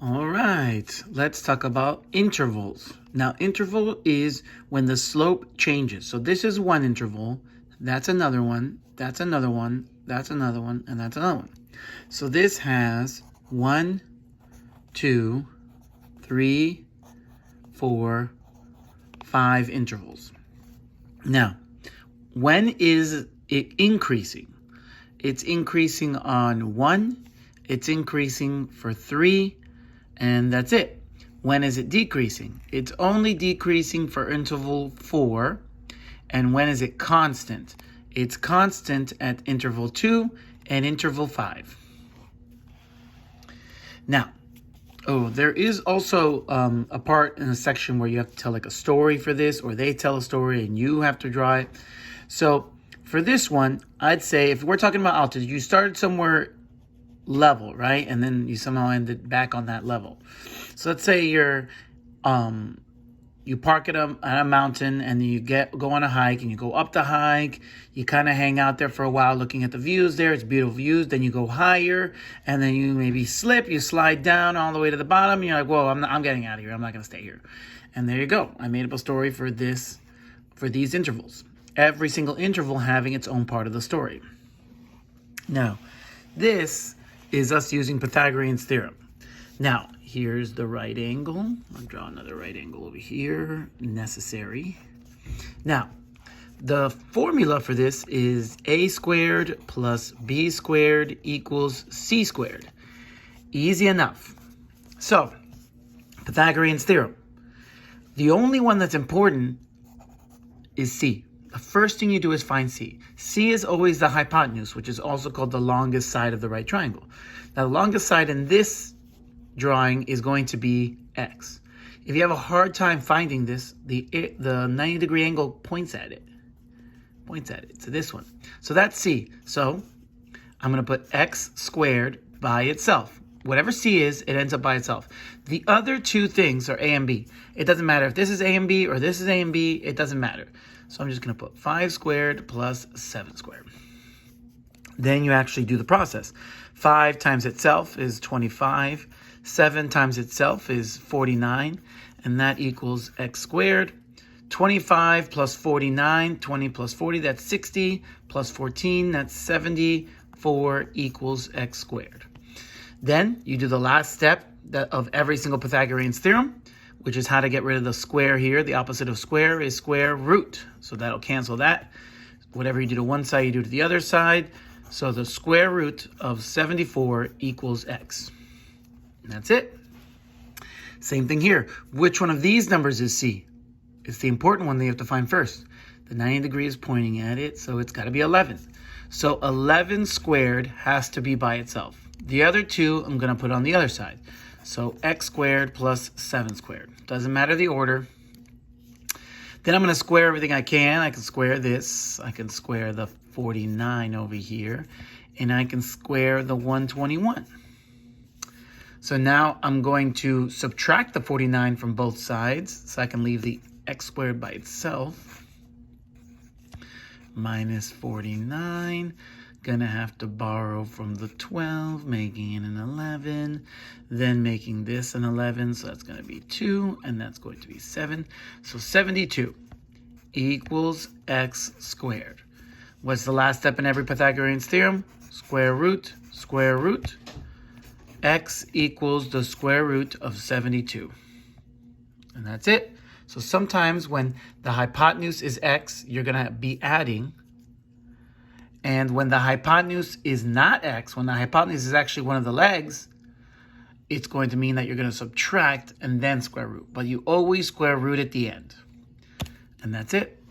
All right, let's talk about intervals. Now, interval is when the slope changes. So this is one interval, that's another one, that's another one, that's another one, and that's another one. So this has 1, 2, 3, 4, 5 intervals. Now, when is it increasing? It's increasing on 1, it's increasing for 3, and that's it. When is it decreasing? It's only decreasing for interval 4. And when is it constant? It's constant at interval 2 and interval 5. Now, there is also a part in a section where you have to tell like a story for this, or they tell a story and you have to draw it. So for this one, I'd say if we're talking about altitude, you started somewhere level, right? And then you somehow ended back on that level. So let's say you park at a mountain and you go on a hike and you go up the hike. You kind of hang out there for a while looking at the views there. It's beautiful views. Then you go higher and then you maybe slip. You slide down all the way to the bottom. And you're like, whoa, I'm getting out of here. I'm not going to stay here. And there you go. I made up a story for these intervals. Every single interval having its own part of the story. Now, this is us using Pythagorean's theorem. Now, here's the right angle. I'll draw another right angle over here. Necessary. Now, the formula for this is a squared plus b squared equals c squared. Easy enough. So, Pythagorean's theorem. The only one that's important is c. The first thing you do is find c. C is always the hypotenuse, which is also called the longest side of the right triangle. Now, the longest side in this drawing is going to be x. If you have a hard time finding this, the 90-degree angle points at it. To this one. So that's c. So I'm going to put x squared by itself. Whatever c is, it ends up by itself. The other two things are a and b. It doesn't matter if this is a and b or this is a and b. It doesn't matter. So I'm just going to put 5 squared plus 7 squared. Then you actually do the process. 5 times itself is 25. 7 times itself is 49. And that equals x squared. 25 plus 49, 20 plus 40, that's 60. Plus 14, that's 74 equals x squared. Then you do the last step of every single Pythagorean's theorem, which is how to get rid of the square here. The opposite of square is square root. So that'll cancel that. Whatever you do to one side, you do to the other side. So the square root of 74 equals x. And that's it. Same thing here. Which one of these numbers is c? It's the important one that you have to find first. The 90 degree is pointing at it, so it's got to be 11. So 11 squared has to be by itself. The other two I'm going to put on the other side. So x squared plus 7 squared. Doesn't matter the order. Then I'm going to square everything I can. I can square this. I can square the 49 over here. And I can square the 121. So now I'm going to subtract the 49 from both sides. So I can leave the x squared by itself. Minus 49. Gonna have to borrow from the 12, making it an 11, then making this an 11, so that's gonna be 2, and that's going to be 7. So 72 equals x squared. What's the last step in every Pythagorean's theorem? Square root, x equals the square root of 72. And that's it. So sometimes when the hypotenuse is x, you're gonna be adding. And when the hypotenuse is not x, when the hypotenuse is actually one of the legs, it's going to mean that you're going to subtract and then square root. But you always square root at the end. And that's it.